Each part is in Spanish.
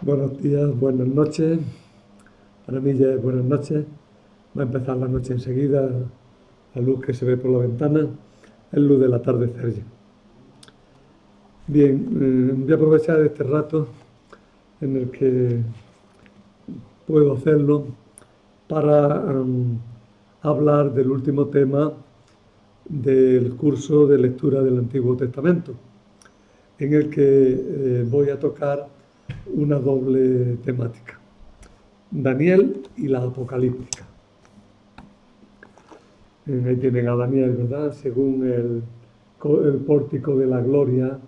Buenos días, buenas noches. Para mí ya es buenas noches. Va a empezar la noche enseguida. La luz que se ve por la ventana es luz del atardecer ya. Bien, voy a aprovechar este rato en el que puedo hacerlo para hablar del último tema del curso de lectura del Antiguo Testamento, en el que voy a tocar una doble temática: Daniel y la apocalíptica. Ahí tienen a Daniel, ¿verdad? Según el pórtico de la gloria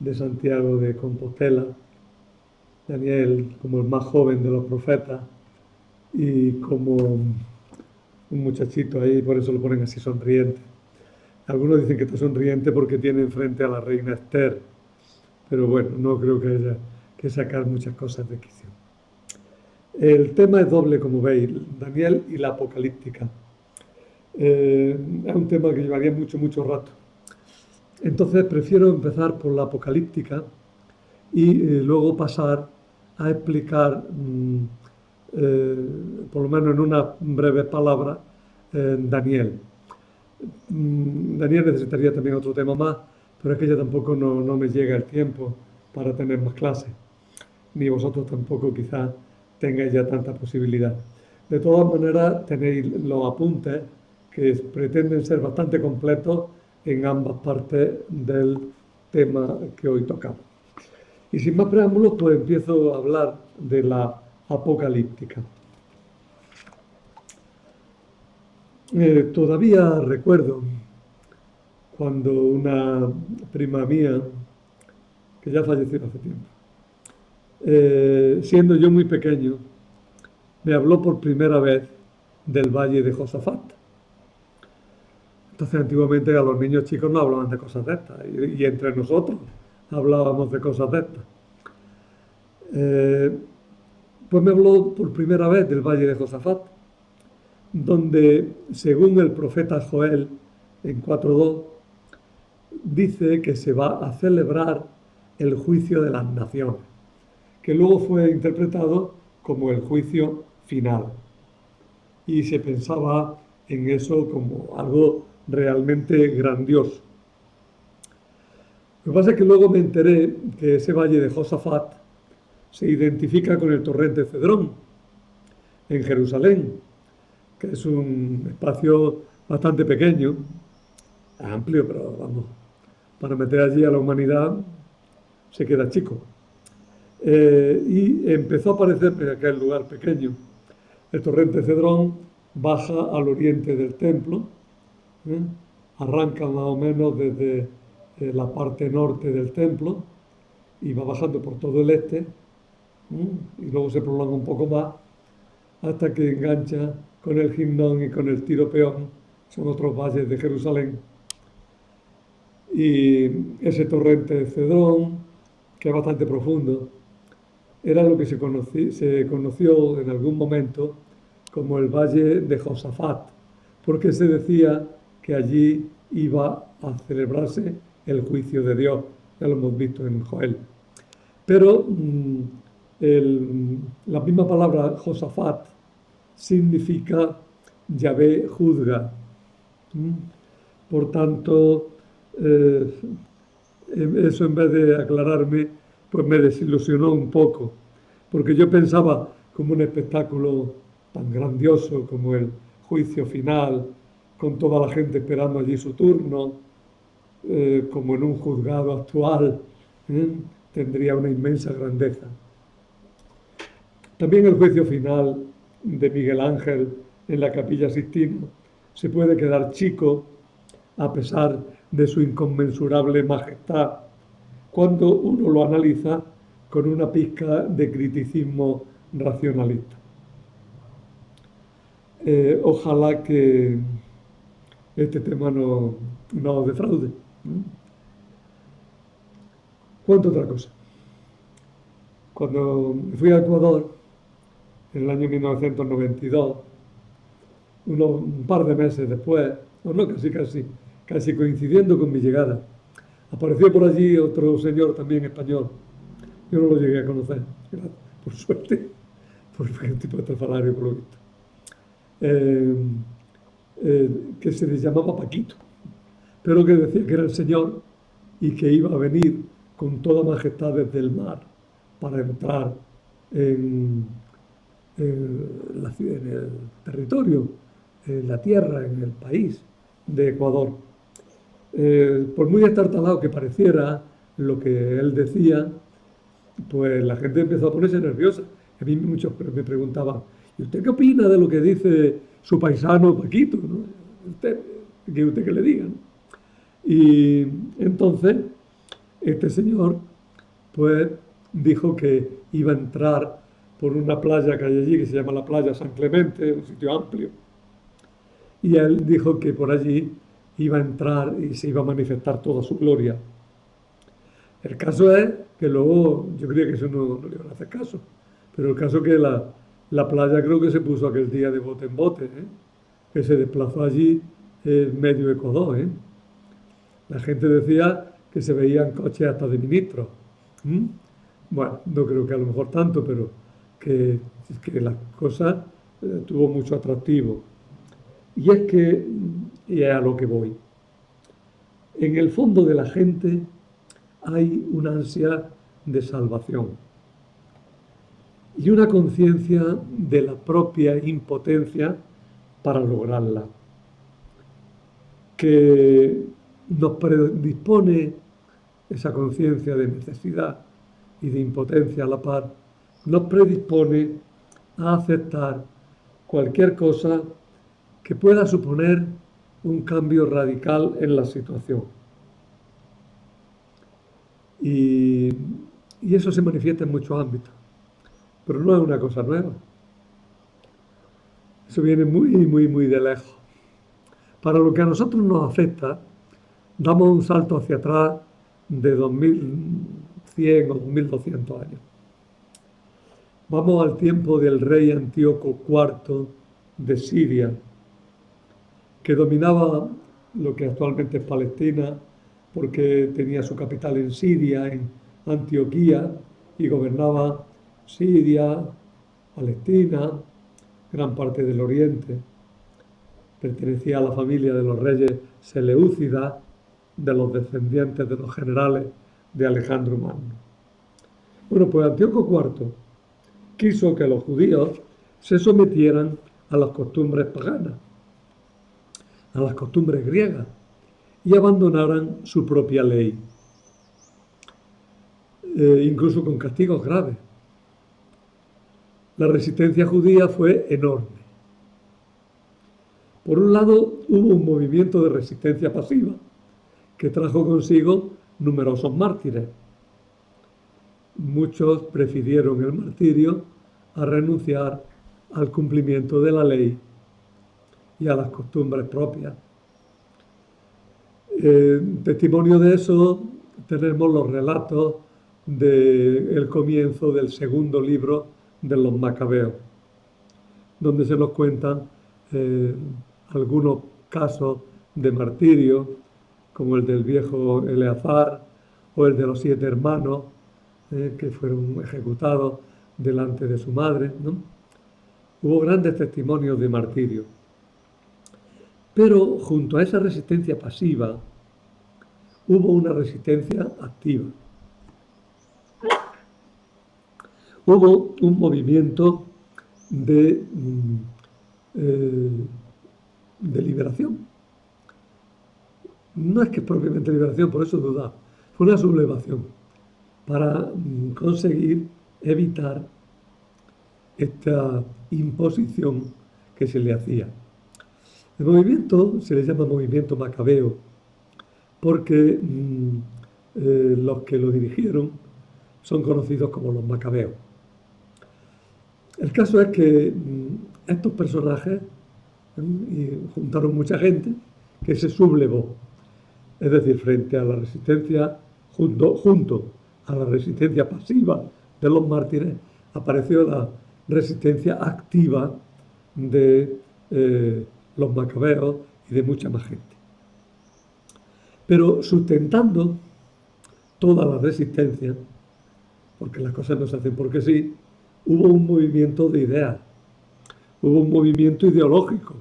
de Santiago de Compostela. Daniel como el más joven de los profetas y como un muchachito ahí, por eso lo ponen así sonriente. Algunos dicen que está sonriente porque tiene enfrente a la reina Esther, pero bueno, no creo que haya que sacar muchas cosas de quicio. El tema es doble, como veis, Daniel y la apocalíptica. Es un tema que llevaría mucho rato. Entonces prefiero empezar por la apocalíptica y luego pasar a explicar, por lo menos en unas breves palabras, Daniel. Daniel necesitaría también otro tema más, pero es que ya tampoco no me llega el tiempo para tener más clases, ni vosotros tampoco quizás tengáis ya tanta posibilidad. De todas maneras, tenéis los apuntes que pretenden ser bastante completos en ambas partes del tema que hoy tocamos. Y sin más preámbulos, pues empiezo a hablar de la apocalíptica. Todavía recuerdo cuando una prima mía, que ya falleció hace tiempo, siendo yo muy pequeño, me habló por primera vez del Valle de Josafat. Entonces, antiguamente a los niños chicos no hablaban de cosas de estas, y entre nosotros hablábamos de cosas de estas. Pues me habló por primera vez del Valle de Josafat, donde, según el profeta Joel en 4.2, dice que se va a celebrar el juicio de las naciones, que luego fue interpretado como el juicio final. Y se pensaba en eso como algo realmente grandioso. Lo que pasa es que luego me enteré que ese valle de Josafat se identifica con el torrente Cedrón en Jerusalén, que es un espacio bastante pequeño, amplio, pero vamos, para meter allí a la humanidad se queda chico. Y empezó a aparecer en aquel lugar pequeño. El torrente Cedrón baja al oriente del templo, arranca más o menos desde la parte norte del templo y va bajando por todo el este, y luego se prolonga un poco más hasta que engancha con el Gimnón y con el Tiropeón, son otros valles de Jerusalén. Y ese torrente Cedrón, que es bastante profundo, era lo que se conoció en algún momento como el Valle de Josafat, porque se decía que allí iba a celebrarse el juicio de Dios. Ya lo hemos visto en Joel. Pero la misma palabra Josafat significa Yahvé juzga. Por tanto, eso, en vez de aclararme, pues me desilusionó un poco, porque yo pensaba como un espectáculo tan grandioso como el juicio final, con toda la gente esperando allí su turno, como en un juzgado actual, tendría una inmensa grandeza. También el juicio final de Miguel Ángel en la Capilla Sixtina se puede quedar chico a pesar de su inconmensurable majestad, cuando uno lo analiza con una pizca de criticismo racionalista. Ojalá que este tema no os defraude. Cuento otra cosa. Cuando fui a Ecuador, en el año 1992, un par de meses después, o no, casi coincidiendo con mi llegada, apareció por allí otro señor también español. Yo no lo llegué a conocer, por suerte, porque es un tipo estrafalario por lo visto, eh, que se le llamaba Paquito, pero que decía que era el Señor y que iba a venir con toda majestad desde el mar para entrar en, en el territorio, en la tierra, en el país de Ecuador. Por muy estartalado que pareciera lo que él decía, pues la gente empezó a ponerse nerviosa. A mí muchos me preguntaban, ¿y usted qué opina de lo que dice su paisano Paquito? ¿No? ¿Usted que le diga? ¿No? Y entonces este señor pues dijo que iba a entrar por una playa que hay allí, que se llama la playa San Clemente, un sitio amplio, y él dijo que por allí iba a entrar y se iba a manifestar toda su gloria. El caso es que luego, yo creía que eso no le iban a hacer caso, pero el caso es que la playa creo que se puso aquel día de bote en bote, ¿eh? Que se desplazó allí medio Ecuador. ¿Eh? La gente decía que se veían coches hasta de ministros. ¿Mm? Bueno, no creo que a lo mejor tanto, pero que las cosas tuvo mucho atractivo. Y es que, y es a lo que voy, en el fondo de la gente hay una ansia de salvación y una conciencia de la propia impotencia para lograrla, que nos predispone esa conciencia de necesidad y de impotencia a la par, nos predispone a aceptar cualquier cosa que pueda suponer un cambio radical en la situación. Y, y eso se manifiesta en muchos ámbitos, pero no es una cosa nueva. Eso viene muy de lejos. Para lo que a nosotros nos afecta, damos un salto hacia atrás de 2100 o 2200 años. Vamos al tiempo del rey Antíoco IV de Siria, que dominaba lo que actualmente es Palestina, porque tenía su capital en Siria, en Antioquía, y gobernaba Siria, Palestina, gran parte del Oriente. Pertenecía a la familia de los reyes Seleucidas, de los descendientes de los generales de Alejandro Magno. Bueno, pues Antíoco IV quiso que los judíos se sometieran a las costumbres paganas, a las costumbres griegas, y abandonaran su propia ley, incluso con castigos graves. La resistencia judía fue enorme. Por un lado, hubo un movimiento de resistencia pasiva que trajo consigo numerosos mártires. Muchos prefirieron el martirio a renunciar al cumplimiento de la ley y a las costumbres propias. Testimonio de eso tenemos los relatos del comienzo del segundo libro de los Macabeos, donde se nos cuentan algunos casos de martirio, como el del viejo Eleazar o el de los 7 hermanos que fueron ejecutados delante de su madre, ¿no? Hubo grandes testimonios de martirio. Pero junto a esa resistencia pasiva hubo una resistencia activa. Hubo un movimiento de liberación. No es que es propiamente liberación, por eso dudaba. Fue una sublevación para conseguir evitar esta imposición que se le hacía. El movimiento se le llama movimiento macabeo porque los que lo dirigieron son conocidos como los macabeos. El caso es que estos personajes juntaron mucha gente que se sublevó. Es decir, frente a la resistencia, junto a la resistencia pasiva de los mártires, apareció la resistencia activa de los macabeos y de mucha más gente. Pero sustentando toda la resistencia, porque las cosas no se hacen porque sí, hubo un movimiento de ideas, hubo un movimiento ideológico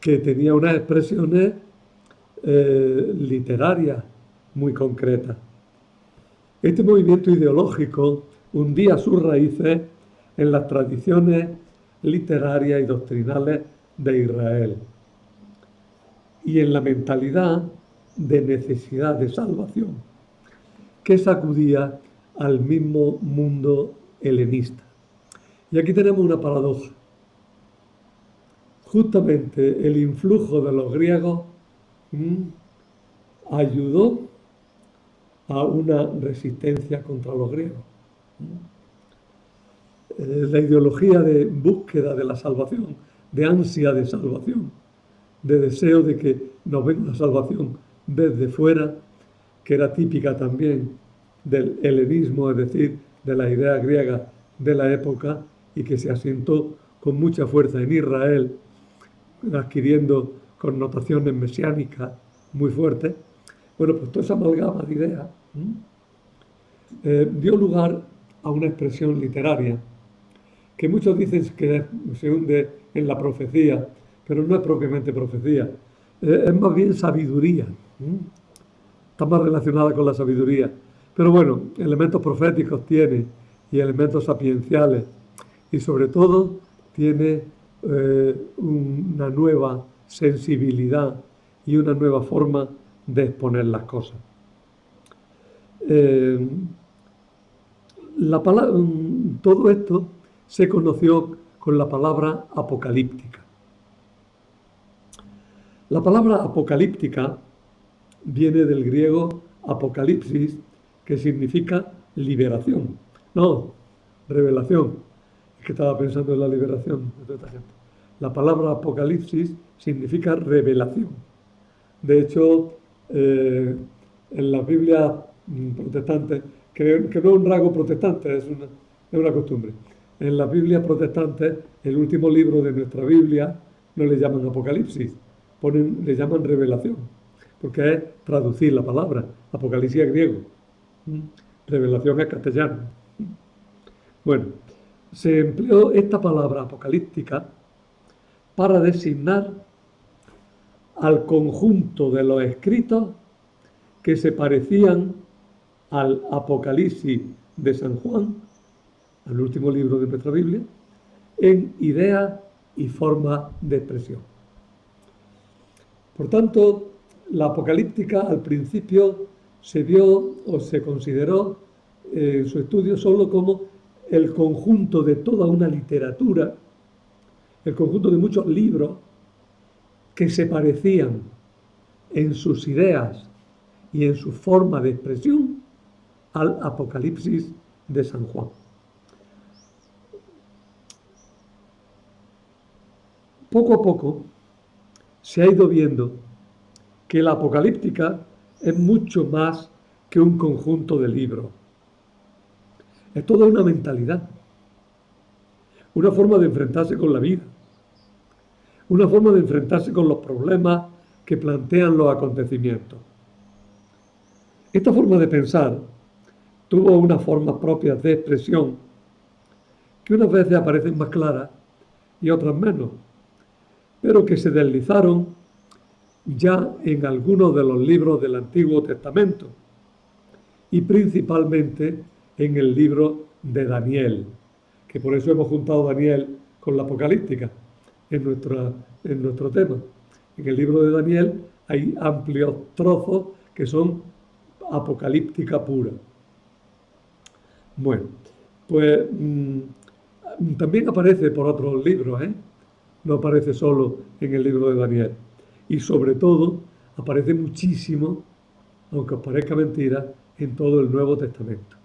que tenía unas expresiones literarias muy concretas. Este movimiento ideológico hundía sus raíces en las tradiciones literarias y doctrinales de Israel y en la mentalidad de necesidad de salvación que sacudía al mismo mundo helenista. Y aquí tenemos una paradoja. Justamente el influjo de los griegos ayudó a una resistencia contra los griegos. La ideología de búsqueda de la salvación, de ansia de salvación, de deseo de que nos venga la salvación desde fuera, que era típica también del helenismo, es decir, de las ideas griegas de la época, y que se asentó con mucha fuerza en Israel, adquiriendo connotaciones mesiánicas muy fuertes. Bueno, pues toda esa amalgama de ideas dio lugar a una expresión literaria que muchos dicen que se hunde en la profecía, pero no es propiamente profecía, es más bien sabiduría. Está más relacionada con la sabiduría. Pero bueno, elementos proféticos tiene y elementos sapienciales, y sobre todo tiene una nueva sensibilidad y una nueva forma de exponer las cosas. Todo esto se conoció con la palabra apocalíptica. La palabra apocalíptica viene del griego apocalipsis, que significa liberación. No, revelación. Es que estaba pensando en la liberación de toda esta gente. La palabra apocalipsis significa revelación. De hecho, en las Biblias protestantes, que no es un rasgo protestante, es una costumbre. En las Biblias protestantes, el último libro de nuestra Biblia no le llaman apocalipsis, le llaman revelación, porque es traducir la palabra. Apocalipsis es griego, revelación es castellano. Bueno, se empleó esta palabra apocalíptica para designar al conjunto de los escritos que se parecían al Apocalipsis de San Juan, al último libro de nuestra Biblia, en ideas y forma de expresión. Por tanto, la apocalíptica al principio se vio o se consideró en su estudio solo como el conjunto de toda una literatura, el conjunto de muchos libros que se parecían en sus ideas y en su forma de expresión al Apocalipsis de San Juan. Poco a poco se ha ido viendo que la apocalíptica es mucho más que un conjunto de libros. Es toda una mentalidad, una forma de enfrentarse con la vida, una forma de enfrentarse con los problemas que plantean los acontecimientos. Esta forma de pensar tuvo unas formas propias de expresión que unas veces aparecen más claras y otras menos, pero que se deslizaron ya en algunos de los libros del Antiguo Testamento y principalmente en el libro de Daniel, que por eso hemos juntado Daniel con la apocalíptica en nuestro tema. En el libro de Daniel hay amplios trozos que son apocalíptica pura. Bueno, pues también aparece por otros libros, no aparece solo en el libro de Daniel. Y sobre todo aparece muchísimo, aunque os parezca mentira, en todo el Nuevo Testamento.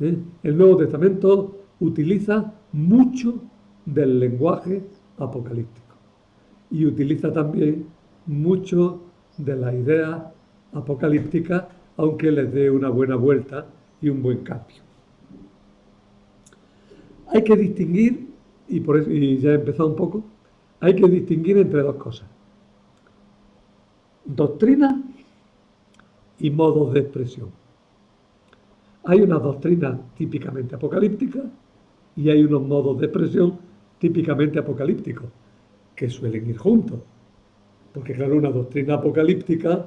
El Nuevo Testamento utiliza mucho del lenguaje apocalíptico y utiliza también mucho de las ideas apocalípticas, aunque les dé una buena vuelta y un buen cambio. Hay que distinguir, y ya he empezado un poco, hay que distinguir entre dos cosas: doctrina y modos de expresión. Hay unas doctrinas típicamente apocalípticas y hay unos modos de expresión típicamente apocalípticos, que suelen ir juntos. Porque claro, una doctrina apocalíptica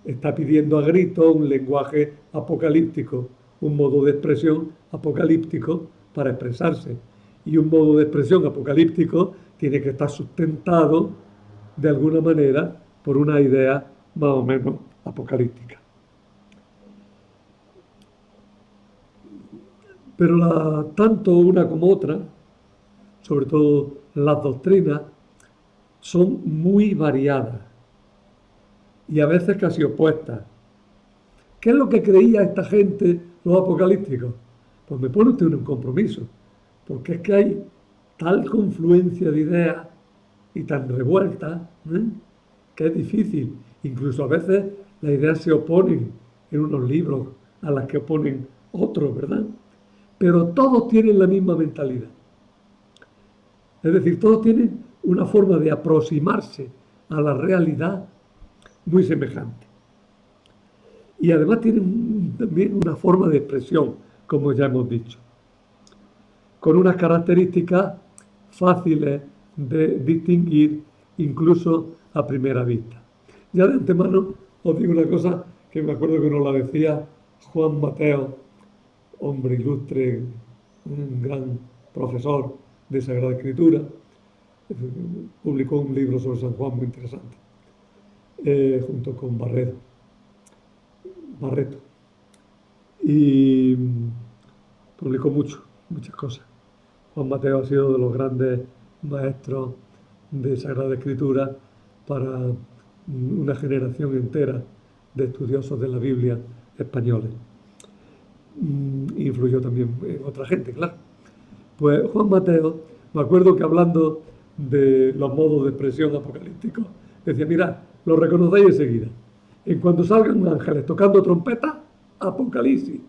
está pidiendo a gritos un lenguaje apocalíptico, un modo de expresión apocalíptico para expresarse. Y un modo de expresión apocalíptico tiene que estar sustentado de alguna manera por una idea más o menos apocalíptica. Pero tanto una como otra, sobre todo las doctrinas, son muy variadas y a veces casi opuestas. ¿Qué es lo que creía esta gente, los apocalípticos? Pues me pone usted en un compromiso, porque es que hay tal confluencia de ideas y tan revueltas, que es difícil. Incluso a veces las ideas se oponen en unos libros a las que oponen otros, ¿verdad? Pero todos tienen la misma mentalidad. Es decir, todos tienen una forma de aproximarse a la realidad muy semejante. Y además tienen también una forma de expresión, como ya hemos dicho, con unas características fáciles de distinguir incluso a primera vista. Ya de antemano os digo una cosa que me acuerdo que nos la decía Juan Mateo, hombre ilustre, un gran profesor de Sagrada Escritura, publicó un libro sobre San Juan muy interesante, junto con Barreto. Y publicó muchas cosas. Juan Mateo ha sido de los grandes maestros de Sagrada Escritura para una generación entera de estudiosos de la Biblia españoles. Influyó también en otra gente, claro. Pues Juan Mateo, me acuerdo que hablando de los modos de expresión apocalípticos, decía, mira, lo reconocéis enseguida. En cuanto salgan ángeles tocando trompeta, Apocalipsis.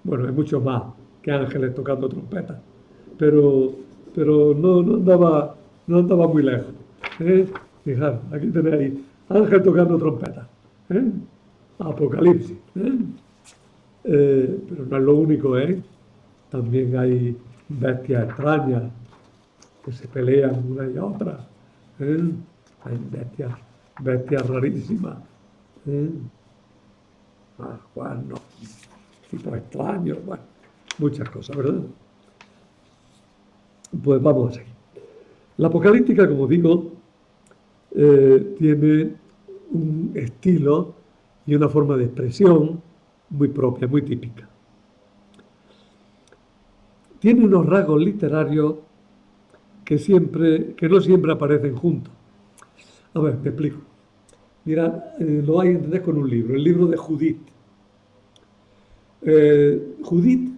Bueno, hay mucho más que ángeles tocando trompetas, pero, pero no andaba muy lejos. Fijaros, aquí tenéis ángel tocando trompetas. Apocalipsis. Pero no es lo único, También hay bestias extrañas que se pelean una y otra. Hay bestias rarísimas. Bueno, tipos extraños, bueno, muchas cosas, ¿verdad? Pues vamos a seguir. La apocalíptica, como digo, tiene un estilo y una forma de expresión muy propia, muy típica. Tiene unos rasgos literarios que no siempre aparecen juntos. A ver, te explico. Mira, lo vais a entender con un libro, el libro de Judith. Judith,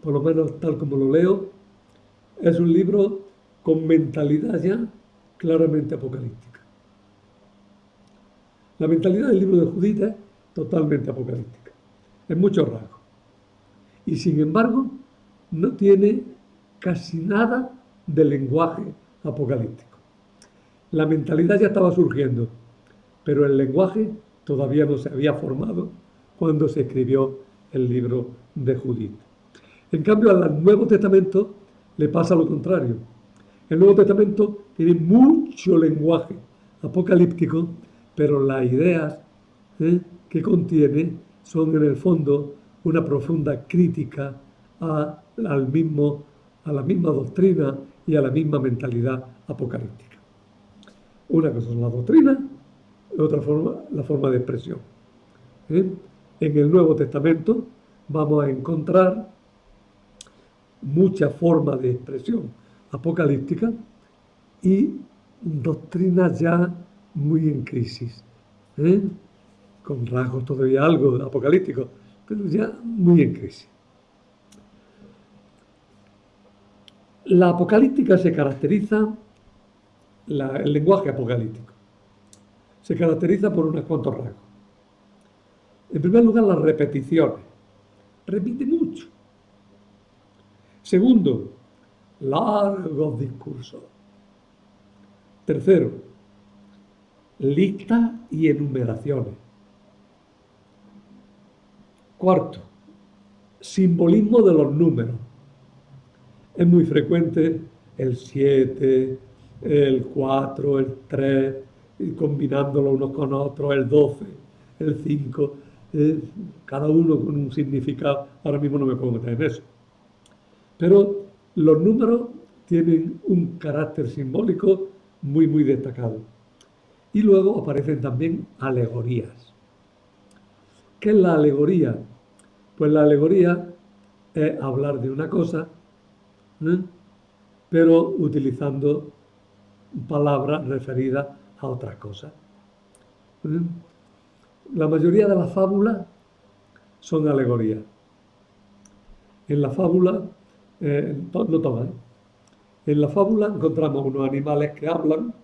por lo menos tal como lo leo, es un libro con mentalidad ya claramente apocalíptica. La mentalidad del libro de Judith es totalmente apocalíptica, en muchos rasgos. Y sin embargo, no tiene casi nada de lenguaje apocalíptico. La mentalidad ya estaba surgiendo, pero el lenguaje todavía no se había formado cuando se escribió el libro de Judith. En cambio, al Nuevo Testamento le pasa lo contrario. El Nuevo Testamento tiene mucho lenguaje apocalíptico, pero las ideas que contiene son en el fondo una profunda crítica a la misma doctrina y a la misma mentalidad apocalíptica. Una cosa es la doctrina, otra forma, la forma de expresión. En el Nuevo Testamento vamos a encontrar muchas formas de expresión apocalíptica y doctrinas ya muy en crisis, con rasgos todavía algo apocalípticos, pero ya muy en crisis. La apocalíptica se caracteriza, el lenguaje apocalíptico, se caracteriza por unos cuantos rasgos. En primer lugar, las repeticiones. Repite mucho. Segundo, largos discursos. Tercero, listas y enumeraciones. Cuarto, simbolismo de los números. Es muy frecuente el 7, el 4, el 3, y combinándolo unos con otros, el 12, el 5, cada uno con un significado. Ahora mismo no me puedo meter en eso. Pero los números tienen un carácter simbólico muy, muy destacado. Y luego aparecen también alegorías. ¿Qué es la alegoría? Pues la alegoría es hablar de una cosa, ¿eh? pero utilizando palabras referidas a otras cosas. ¿Eh? La mayoría de las fábulas son alegorías. En la fábula, no todas, en la fábula encontramos unos animales que hablan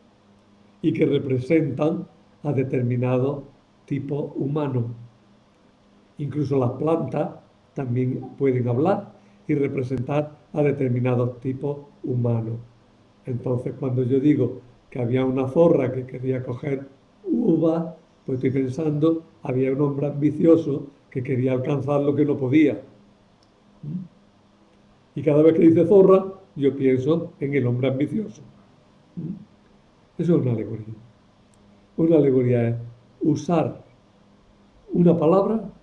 y que representan a determinados tipos humanos. Incluso las plantas también pueden hablar y representar a determinados tipos humanos. Entonces, cuando yo digo que había una zorra que quería coger uvas, pues estoy pensando, había un hombre ambicioso que quería alcanzar lo que no podía. Y cada vez que dice zorra, yo pienso en el hombre ambicioso. Eso es una alegoría. Una alegoría es usar una palabra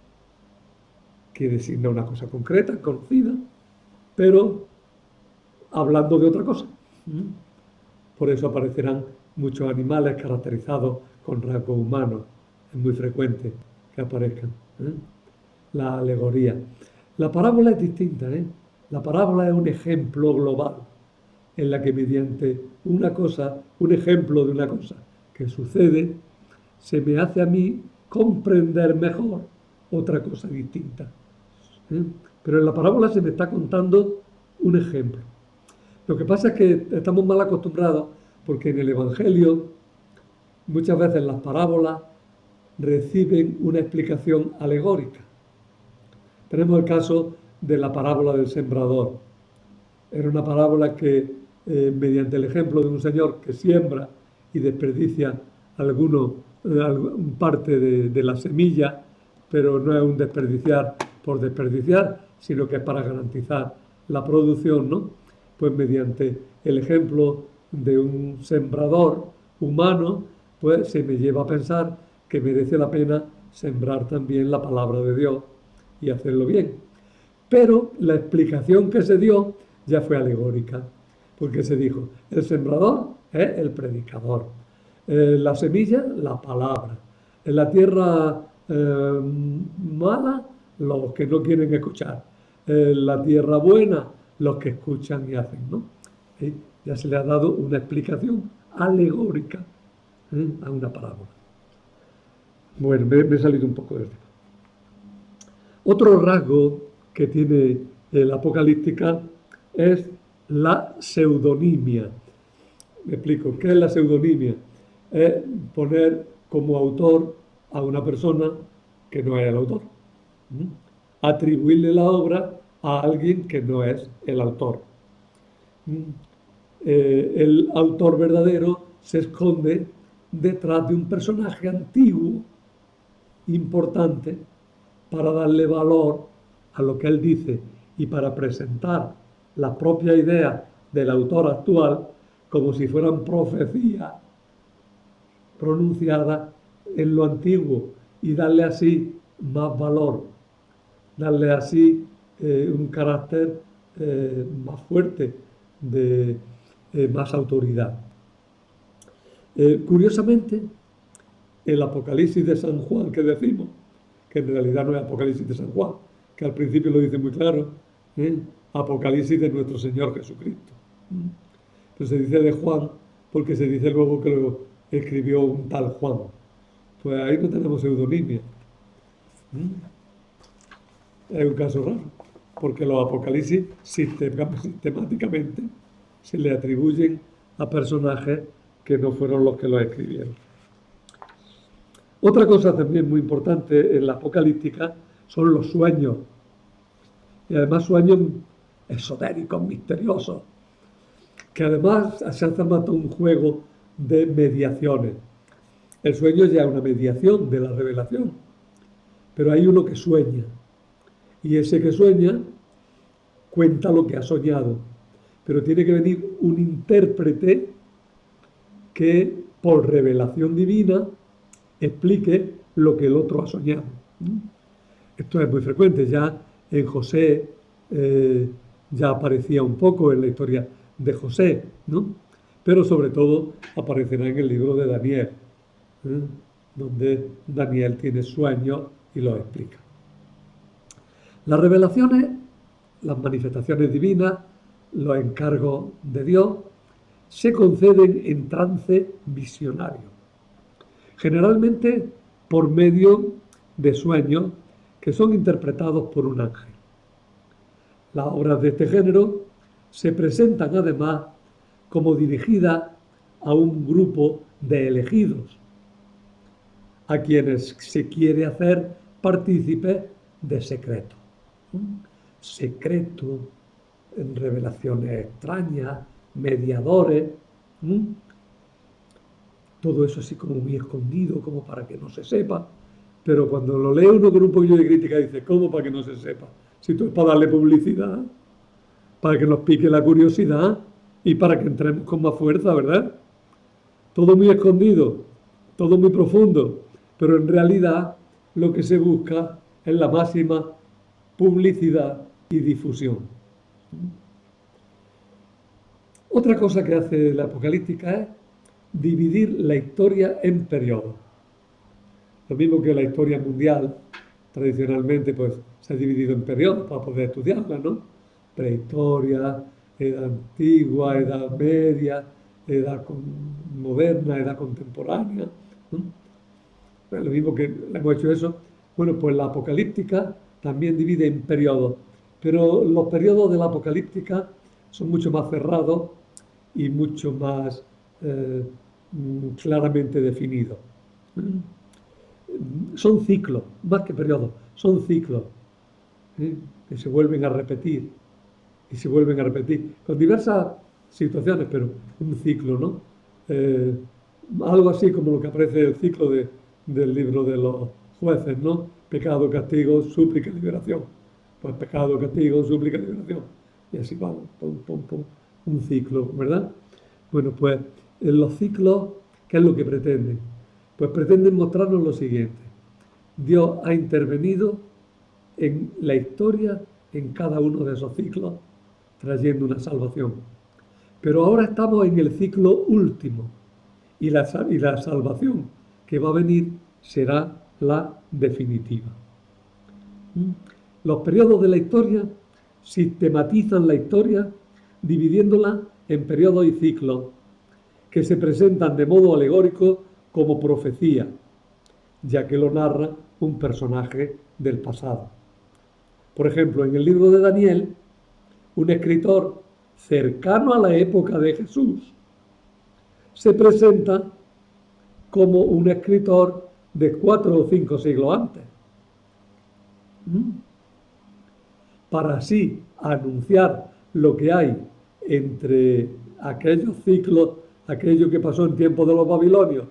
que designa una cosa concreta, conocida, pero hablando de otra cosa. Por eso aparecerán muchos animales caracterizados con rasgos humanos. Es muy frecuente que aparezcan. La alegoría. La parábola es distinta. La parábola es un ejemplo global en la que mediante una cosa, un ejemplo de una cosa que sucede, se me hace a mí comprender mejor otra cosa distinta. Pero en la parábola se me está contando un ejemplo. Lo que pasa es que estamos mal acostumbrados porque en el Evangelio muchas veces las parábolas reciben una explicación alegórica. Tenemos el caso de la parábola del sembrador. Era una parábola que, mediante el ejemplo de un señor que siembra y desperdicia parte de la semilla, pero no es un desperdiciar por desperdiciar, sino que es para garantizar la producción, ¿no? Pues mediante el ejemplo de un sembrador humano, pues se me lleva a pensar que merece la pena sembrar también la palabra de Dios y hacerlo bien. Pero la explicación que se dio ya fue alegórica, porque se dijo, el sembrador es el predicador, la semilla, la palabra, en la tierra mala, los que no quieren escuchar, la tierra buena, los que escuchan y hacen, ¿no? Ya se le ha dado una explicación alegórica a una parábola. Bueno, me he salido un poco del tema. Otro rasgo que tiene la apocalíptica es la pseudonimia. Me explico, ¿qué es la pseudonimia? Es poner como autor a una persona que no es el autor. Atribuirle la obra a alguien que no es el autor. El autor verdadero se esconde detrás de un personaje antiguo, importante, para darle valor a lo que él dice y para presentar la propia idea del autor actual como si fueran profecías pronunciadas en lo antiguo y darle así más valor, darle así un carácter más fuerte, de más autoridad. Curiosamente, el Apocalipsis de San Juan que decimos, que en realidad no es Apocalipsis de San Juan, que al principio lo dice muy claro, Apocalipsis de nuestro Señor Jesucristo. Pues se dice de Juan porque se dice luego que lo escribió un tal Juan. Pues ahí no tenemos pseudonimia. Es un caso raro, porque los Apocalipsis sistemáticamente se le atribuyen a personajes que no fueron los que los escribieron. Otra cosa también muy importante en la apocalíptica son los sueños, y además sueños esotéricos, misteriosos, que además se hace más un juego de mediaciones. El sueño ya es una mediación de la revelación, pero hay uno que sueña, Y ese que sueña cuenta lo que ha soñado, pero tiene que venir un intérprete que por revelación divina explique lo que el otro ha soñado. Esto es muy frecuente, ya en José ya aparecía un poco en la historia de José, ¿no? Pero sobre todo aparecerá en el libro de Daniel, ¿eh? Donde Daniel tiene sueños y los explica. Las revelaciones, las manifestaciones divinas, los encargos de Dios, se conceden en trance visionario, generalmente por medio de sueños que son interpretados por un ángel. Las obras de este género se presentan además como dirigidas a un grupo de elegidos, a quienes se quiere hacer partícipes de secreto. Secreto, en revelaciones extrañas, mediadores, todo eso así como muy escondido, como para que no se sepa. Pero cuando lo lee uno con un poquillo de crítica dice, ¿cómo para que no se sepa? Si esto es para darle publicidad, para que nos pique la curiosidad y para que entremos con más fuerza, ¿verdad? Todo muy escondido, todo muy profundo, pero en realidad lo que se busca es la máxima publicidad y difusión. Otra cosa que hace la apocalíptica es dividir la historia en periodos. Lo mismo que la historia mundial, tradicionalmente pues se ha dividido en periodos para poder estudiarla, ¿no? Prehistoria, edad antigua, edad media, edad moderna, edad contemporánea, ¿no? Lo mismo que le hemos hecho eso. Bueno, pues la apocalíptica también divide en periodos, pero los periodos de la apocalíptica son mucho más cerrados y mucho más claramente definidos. Son ciclos, más que periodos, son ciclos que se vuelven a repetir y se vuelven a repetir con diversas situaciones, pero un ciclo, ¿no? Algo así como lo que aparece en el ciclo del libro de los jueces, ¿no? Pecado, castigo, súplica, liberación. Pues pecado, castigo, súplica, liberación. Y así va, pum, pum, pum, un ciclo, ¿verdad? Bueno, pues en los ciclos, ¿qué es lo que pretenden? Pues pretenden mostrarnos lo siguiente. Dios ha intervenido en la historia, en cada uno de esos ciclos, trayendo una salvación. Pero ahora estamos en el ciclo último y la salvación que va a venir será la definitiva. Los periodos de la historia sistematizan la historia dividiéndola en periodos y ciclos que se presentan de modo alegórico como profecía, ya que lo narra un personaje del pasado. Por ejemplo, en el libro de Daniel, un escritor cercano a la época de Jesús se presenta como un escritor de 4 o 5 siglos antes, para así anunciar lo que hay entre aquellos ciclos, aquello que pasó en tiempos de los babilonios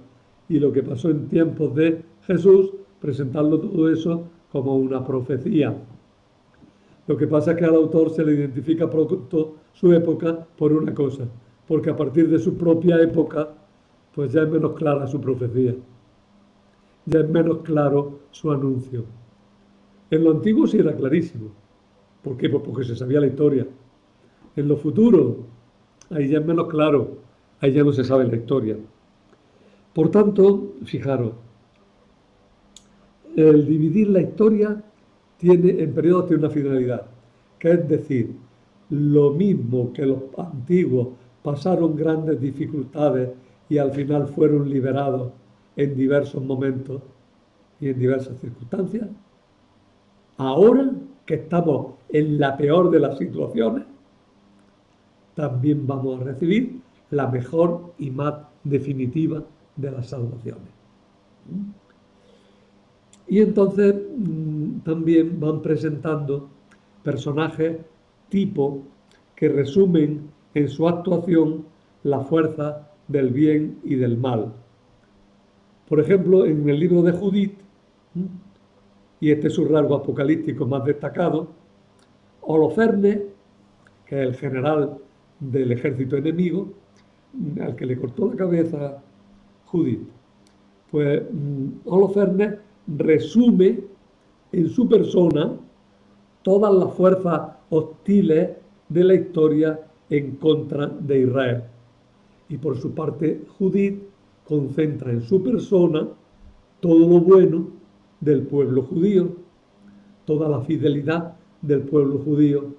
y lo que pasó en tiempos de Jesús, presentando todo eso como una profecía. Lo que pasa es que al autor se le identifica pronto su época por una cosa, porque a partir de su propia época, pues ya es menos clara su profecía, ya es menos claro su anuncio. En lo antiguo sí era clarísimo. ¿Por qué? Pues porque se sabía la historia. En lo futuro, ahí ya es menos claro, ahí ya no se sabe la historia. Por tanto, fijaros, el dividir la historia en periodos tiene una finalidad, que es decir, lo mismo que los antiguos pasaron grandes dificultades y al final fueron liberados en diversos momentos y en diversas circunstancias, ahora que estamos en la peor de las situaciones, también vamos a recibir la mejor y más definitiva de las salvaciones. Y entonces también van presentando personajes tipo que resumen en su actuación la fuerza del bien y del mal. Por ejemplo, en el libro de Judith y este es su rasgo apocalíptico más destacado, Holofernes, que es el general del ejército enemigo, al que le cortó la cabeza Judith. Pues Holofernes resume en su persona todas las fuerzas hostiles de la historia en contra de Israel. Y por su parte, Judith concentra en su persona todo lo bueno del pueblo judío, toda la fidelidad del pueblo judío,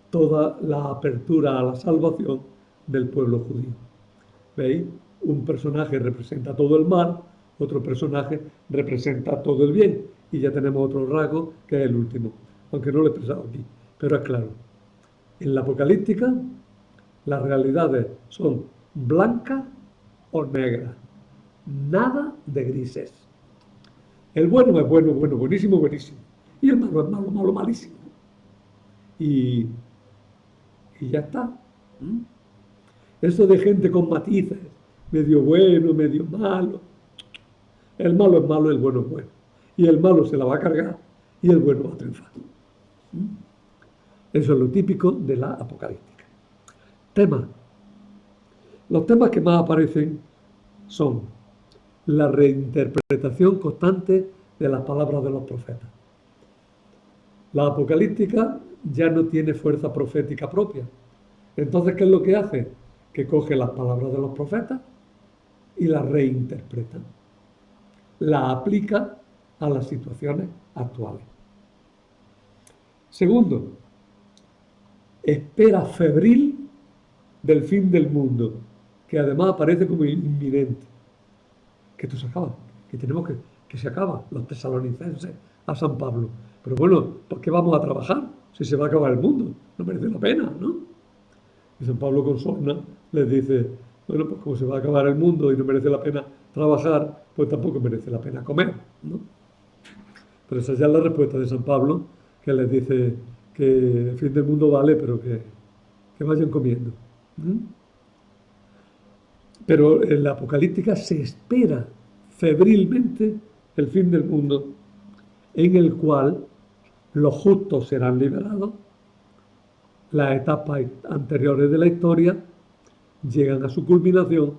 toda la apertura a la salvación del pueblo judío. ¿Veis? Un personaje representa todo el mal, otro personaje representa todo el bien. Y ya tenemos otro rasgo, que es el último, aunque no lo he expresado aquí, pero es claro. En la apocalíptica, las realidades son blancas o negras, nada de grises. El bueno es bueno, bueno, buenísimo, buenísimo. Y el malo es malo, malo, malísimo. Y ya está. Eso de gente con matices, medio bueno, medio malo. El malo es malo, el bueno es bueno. Y el malo se la va a cargar y el bueno va a triunfar. Eso es lo típico de la apocalíptica. Temas. Los temas que más aparecen son la reinterpretación constante de las palabras de los profetas. La apocalíptica ya no tiene fuerza profética propia. Entonces, ¿qué es lo que hace? Que coge las palabras de los profetas y las reinterpreta. La aplica a las situaciones actuales. Segundo, espera febril del fin del mundo, que además aparece como inminente. Que esto se acaba, que tenemos que se acaba, los tesalonicenses a San Pablo. Pero bueno, ¿por qué vamos a trabajar si se va a acabar el mundo? No merece la pena, ¿no? Y San Pablo con sorna les dice, bueno, pues como se va a acabar el mundo y no merece la pena trabajar, pues tampoco merece la pena comer, ¿no? Pero esa ya es la respuesta de San Pablo, que les dice que el fin del mundo vale, pero que vayan comiendo. Pero en la apocalíptica se espera febrilmente el fin del mundo, en el cual los justos serán liberados, las etapas anteriores de la historia llegan a su culminación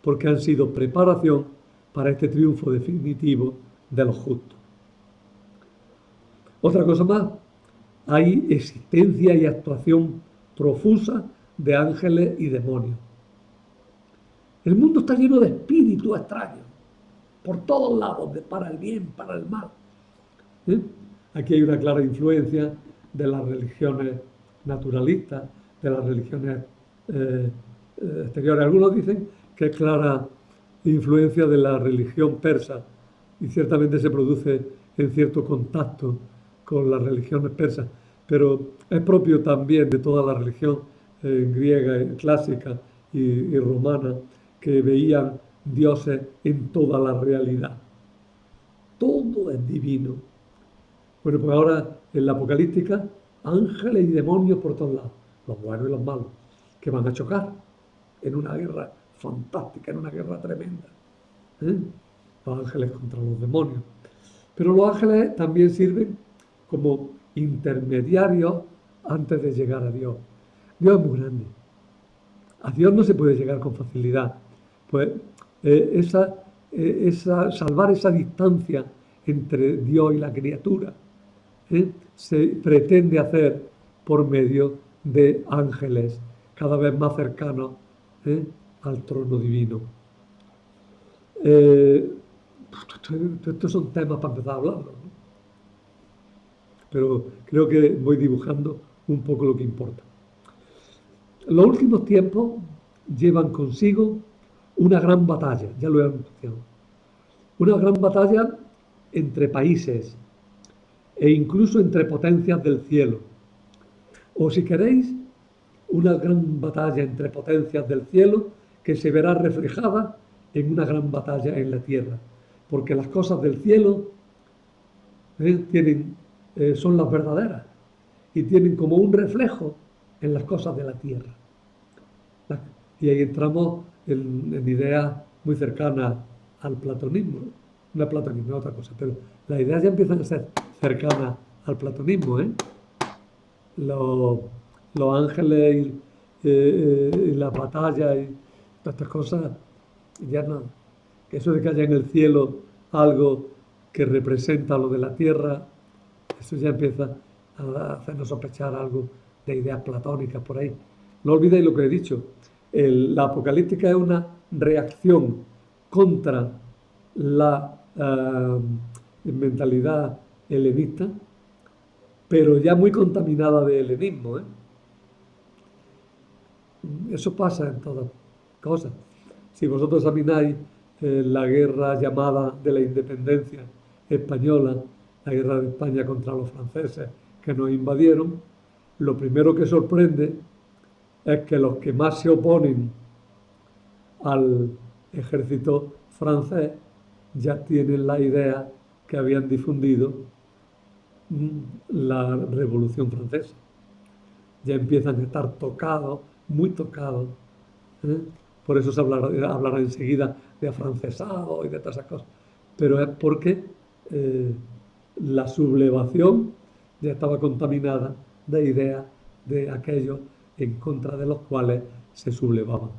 porque han sido preparación para este triunfo definitivo de los justos. Otra cosa más, hay existencia y actuación profusa de ángeles y demonios. El mundo está lleno de espíritus extraños, por todos lados, para el bien, para el mal. Aquí hay una clara influencia de las religiones naturalistas, de las religiones exteriores. Algunos dicen que es clara influencia de la religión persa, y ciertamente se produce en cierto contacto con las religiones persas, pero es propio también de toda la religión griega, clásica y romana, que veían dioses en toda la realidad. Todo es divino. Bueno, pues ahora en la apocalíptica, ángeles y demonios por todos lados, los buenos y los malos, que van a chocar en una guerra fantástica, en una guerra tremenda. Los ángeles contra los demonios. Pero los ángeles también sirven como intermediarios antes de llegar a Dios. Dios es muy grande. A Dios no se puede llegar con facilidad. Pues salvar esa distancia entre Dios y la criatura se pretende hacer por medio de ángeles cada vez más cercanos al trono divino. Estos son temas para empezar a hablarlos, ¿no? Pero creo que voy dibujando un poco lo que importa. Los últimos tiempos llevan consigo una gran batalla, ya lo he anunciado, una gran batalla entre países e incluso entre potencias del cielo. O si queréis, una gran batalla entre potencias del cielo que se verá reflejada en una gran batalla en la tierra. Porque las cosas del cielo son las verdaderas y tienen como un reflejo en las cosas de la tierra. Y ahí entramos en ideas muy cercanas al platonismo, no es platonismo, es otra cosa, pero las ideas ya empiezan a ser cercanas al platonismo, ¿eh? Los, los ángeles y las batallas y todas estas cosas, ya no. Eso de que haya en el cielo algo que representa lo de la tierra, eso ya empieza a hacernos sospechar algo de ideas platónicas por ahí. No olvidéis lo que he dicho. La apocalíptica es una reacción contra la mentalidad helenista, pero ya muy contaminada de helenismo, ¿eh? Eso pasa en todas cosas. Si vosotros examináis la guerra llamada de la independencia española, la guerra de España contra los franceses que nos invadieron, lo primero que sorprende es que los que más se oponen al ejército francés ya tienen la idea que habían difundido la Revolución Francesa. Ya empiezan a estar tocados, muy tocados, ¿eh? Por eso se hablará enseguida de afrancesado y de todas esas cosas. Pero es porque la sublevación ya estaba contaminada de ideas de aquellos en contra de los cuales se sublevaban.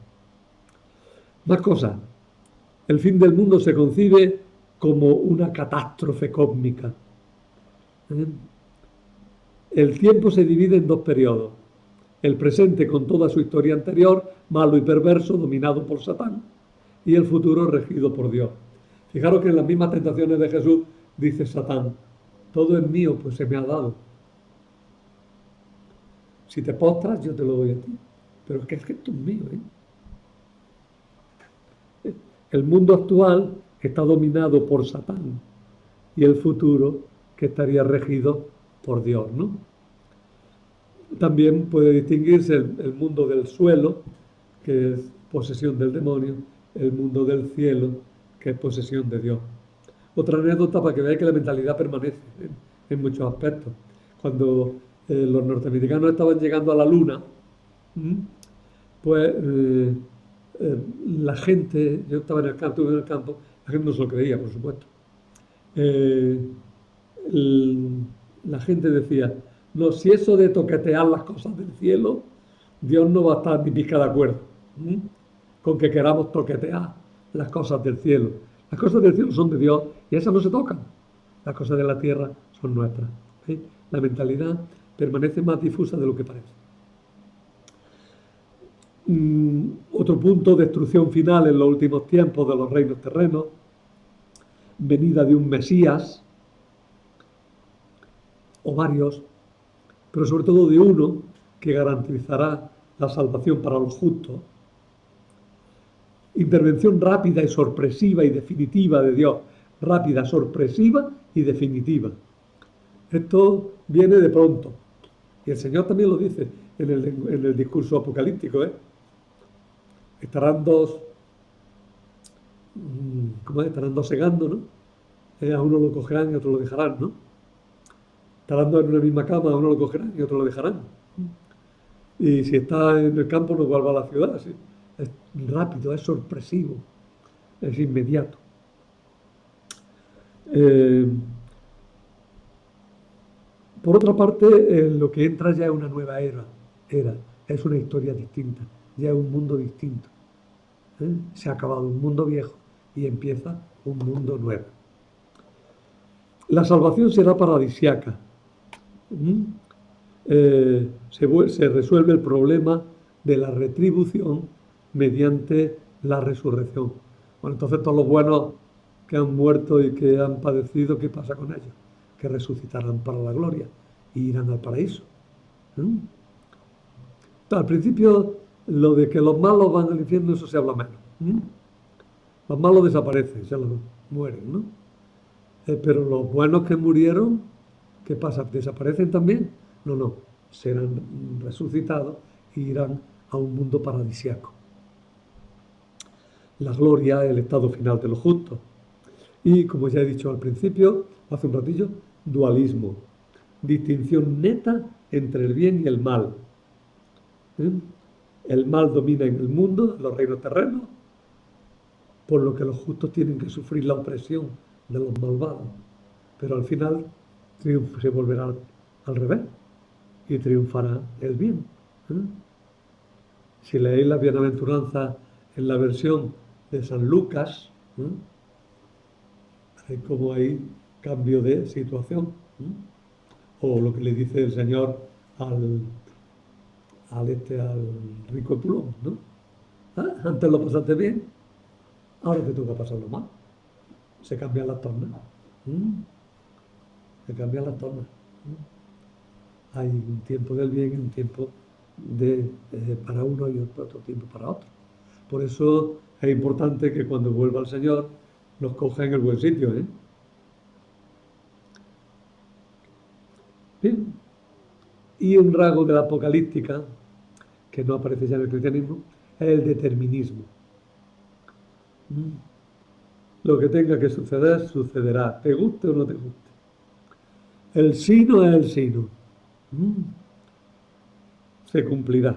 Más cosas. El fin del mundo se concibe como una catástrofe cósmica. ¿Eh? El tiempo se divide en dos periodos. El presente con toda su historia anterior, malo y perverso, dominado por Satán, y el futuro regido por Dios. Fijaros que en las mismas tentaciones de Jesús dice Satán, todo es mío, pues se me ha dado. Si te postras, yo te lo doy a ti. Pero es que esto es mío, ¿eh? El mundo actual está dominado por Satán y el futuro que estaría regido por Dios, ¿no? También puede distinguirse el mundo del suelo, que es posesión del demonio, el mundo del cielo, que es posesión de Dios. Otra anécdota para que veáis que la mentalidad permanece en muchos aspectos. Cuando los norteamericanos estaban llegando a la luna, pues la gente, yo estaba en el campo, estuve en el campo, la gente no se lo creía, por supuesto. La gente decía, no, si eso de toquetear las cosas del cielo, Dios no va a estar ni pizca de acuerdo con que queramos toquetear las cosas del cielo. Las cosas del cielo son de Dios y esas no se tocan. Las cosas de la tierra son nuestras. ¿Sí? La mentalidad permanece más difusa de lo que parece. Otro punto, destrucción final en los últimos tiempos de los reinos terrenos, venida de un Mesías, o varios, pero sobre todo de uno que garantizará la salvación para los justos. Intervención rápida y sorpresiva y definitiva de Dios. Rápida, sorpresiva y definitiva. Esto viene de pronto. Y el Señor también lo dice en el discurso apocalíptico, ¿eh? Estarán dos, ¿cómo es? Estarán dos segando, ¿no? A uno lo cogerán y a otro lo dejarán, ¿no? Estarán dos en una misma cama, a uno lo cogerán y a otro lo dejarán. Y si está en el campo no vuelva a la ciudad, ¿sí? Es rápido, es sorpresivo, es inmediato. Por otra parte, lo que entra ya es una nueva era, es una historia distinta, ya es un mundo distinto. Se ha acabado un mundo viejo y empieza un mundo nuevo. La salvación será paradisiaca. Se resuelve el problema de la retribución mediante la resurrección. Bueno, entonces todos los buenos que han muerto y que han padecido, ¿qué pasa con ellos? Que resucitarán para la gloria y irán al paraíso. Al principio, lo de que los malos van al infierno, eso se habla menos. Los malos desaparecen, se los mueren, ¿no? Pero los buenos que murieron, ¿qué pasa? ¿Desaparecen también? No, serán resucitados e irán a un mundo paradisiaco. La gloria es el estado final de los justos. Y, como ya he dicho al principio, hace un ratillo, dualismo. Distinción neta entre el bien y el mal. El mal domina en el mundo, en los reinos terrenos, por lo que los justos tienen que sufrir la opresión de los malvados. Pero al final se volverá al revés y triunfará el bien. ¿Eh? Si leéis la bienaventuranza en la versión de San Lucas, ¿eh? Veis cómo hay cambio de situación. ¿Eh? O lo que le dice el Señor al, al rico Epulón, ¿no? ¿Ah? Antes lo pasaste bien, ahora te toca pasarlo mal. Se cambian las tornas. ¿Mm? Se cambian las tornas. ¿Mm? Hay un tiempo del bien y un tiempo para uno y otro tiempo para otro. Por eso es importante que cuando vuelva el Señor nos coja en el buen sitio. ¿Eh? Bien. Y un rasgo de la apocalíptica, que no aparece ya en el cristianismo, es el determinismo. ¿Mm? Lo que tenga que suceder, sucederá, te guste o no te guste. El sino es el sino. ¿Mm? Se cumplirá.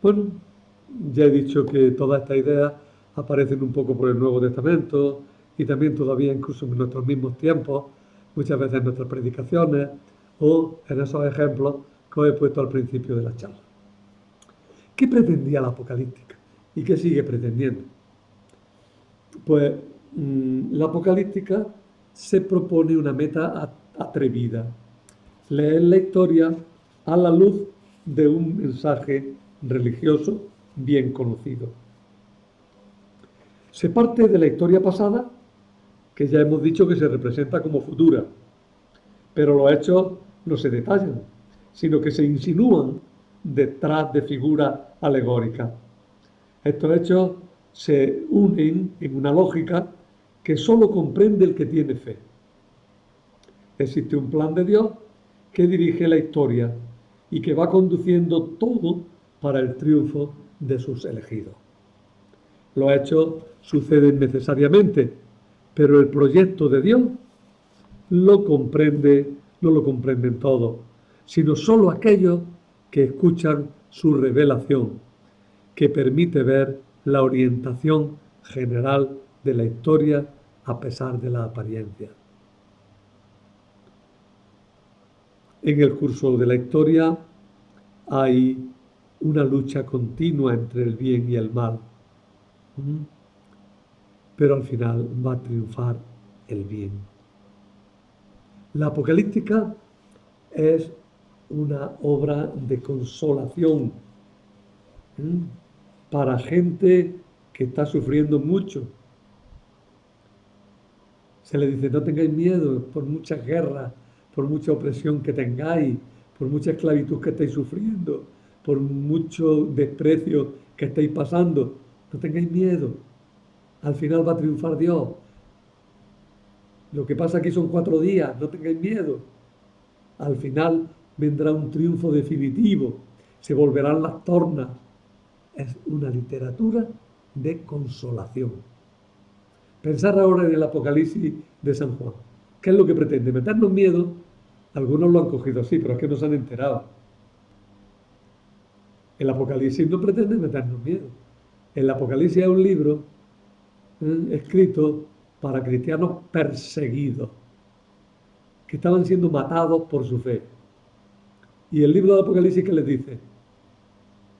Bueno, ya he dicho que todas estas ideas aparecen un poco por el Nuevo Testamento y también todavía incluso en nuestros mismos tiempos, muchas veces en nuestras predicaciones o en esos ejemplos que os he puesto al principio de la charla. ¿Qué pretendía la apocalíptica? ¿Y qué sigue pretendiendo? Pues la apocalíptica se propone una meta atrevida: leer la historia a la luz de un mensaje religioso bien conocido. Se parte de la historia pasada, que ya hemos dicho que se representa como futura, pero los hechos no se detallan, sino que se insinúan detrás de figuras alegóricas. Estos hechos se unen en una lógica que solo comprende el que tiene fe. Existe un plan de Dios que dirige la historia y que va conduciendo todo para el triunfo de sus elegidos. Los hechos suceden necesariamente, pero el proyecto de Dios no lo comprenden todos, sino solo aquellos que escuchan su revelación, que permite ver la orientación general de la historia a pesar de la apariencia. En el curso de la historia hay una lucha continua entre el bien y el mal, pero al final va a triunfar el bien. La apocalíptica es una obra de consolación para gente que está sufriendo mucho. Se le dice: no tengáis miedo por muchas guerras, por mucha opresión que tengáis, por mucha esclavitud que estáis sufriendo, por mucho desprecio que estáis pasando. No tengáis miedo. Al final va a triunfar Dios. Lo que pasa aquí son 4 días, no tengáis miedo. Al final vendrá un triunfo definitivo, se volverán las tornas. Es una literatura de consolación. Pensar ahora en el Apocalipsis de San Juan. ¿Qué es lo que pretende? ¿Meternos miedo? Algunos lo han cogido así, pero es que no se han enterado. El Apocalipsis no pretende meternos miedo. El Apocalipsis es un libro escrito para cristianos perseguidos, que estaban siendo matados por su fe. Y el libro del Apocalipsis, ¿qué les dice?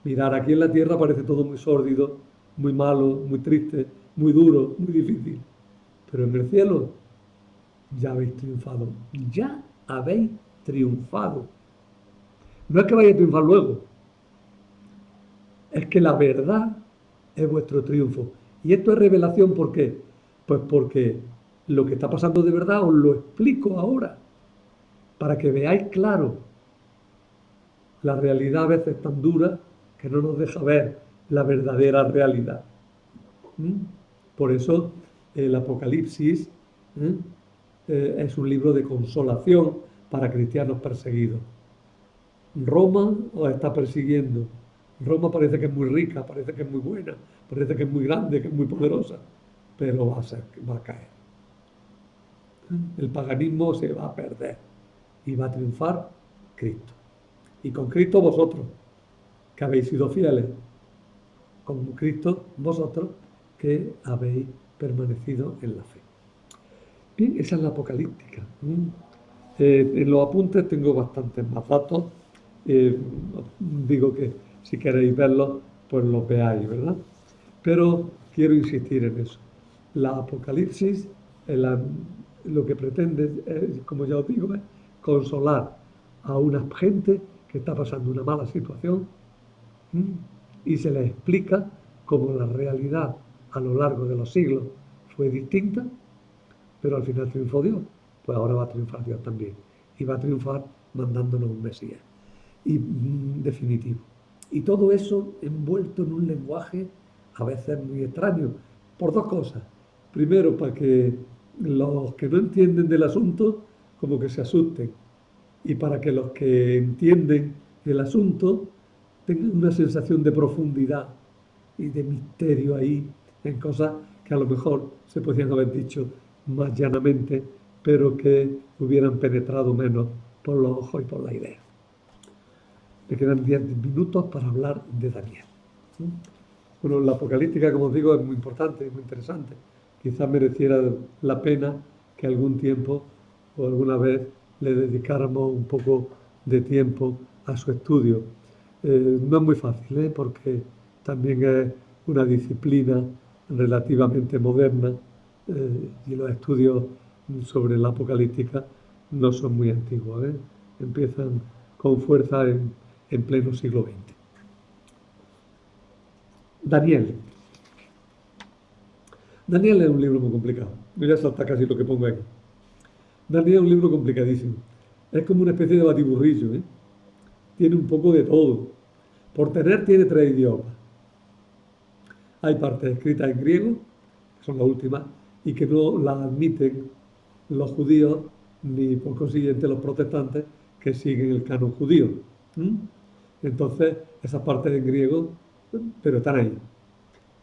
Mirad, aquí en la tierra parece todo muy sórdido, muy malo, muy triste, muy duro, muy difícil. Pero en el cielo ya habéis triunfado. Ya habéis triunfado. No es que vaya a triunfar luego. Es que la verdad es vuestro triunfo. Y esto es revelación, ¿por qué? Pues porque lo que está pasando de verdad os lo explico ahora, para que veáis claro. La realidad a veces es tan dura que no nos deja ver la verdadera realidad. Por eso el Apocalipsis es un libro de consolación para cristianos perseguidos. Roma os está persiguiendo. Roma parece que es muy rica, parece que es muy buena, parece que es muy grande, que es muy poderosa, pero va a caer. El paganismo se va a perder y va a triunfar Cristo. Y con Cristo vosotros, que habéis sido fieles. Con Cristo vosotros, que habéis permanecido en la fe. Bien, esa es la apocalíptica. En los apuntes tengo bastantes más datos. Eh, Digo que si queréis verlos, pues los veáis, ¿verdad? Pero quiero insistir en eso. La apocalipsis, eh, la- lo que pretende, como ya os digo, es consolar a una gente que está pasando una mala situación, ¿m? Y se les explica cómo la realidad a lo largo de los siglos fue distinta, pero al final triunfó Dios. Pues ahora va a triunfar Dios también. Y va a triunfar mandándonos un Mesías. Y definitivo. Y todo eso envuelto en un lenguaje a veces muy extraño, por dos cosas. Primero, para que los que no entienden del asunto como que se asusten, y para que los que entienden el asunto tengan una sensación de profundidad y de misterio ahí en cosas que a lo mejor se podían haber dicho más llanamente, pero que hubieran penetrado menos por los ojos y por la idea. Me quedan 10 minutos para hablar de Daniel. Bueno, la apocalíptica, como os digo, es muy importante, muy interesante. Quizás mereciera la pena que algún tiempo o alguna vez le dedicáramos un poco de tiempo a su estudio. No es muy fácil, porque también es una disciplina relativamente moderna, y los estudios sobre la apocalíptica no son muy antiguos, ¿eh? Empiezan con fuerza en pleno siglo XX. Daniel. Daniel es un libro muy complicado. Voy a saltar casi lo que pongo aquí. Daniel es un libro complicadísimo. Es como una especie de batiburrillo, ¿eh? Tiene un poco de todo. Por tener tiene tres idiomas. Hay partes escritas en griego, que son las últimas, y que no las admiten los judíos ni por consiguiente los protestantes que siguen el canon judío. ¿Mm? Entonces, esas partes en griego, pero están ahí.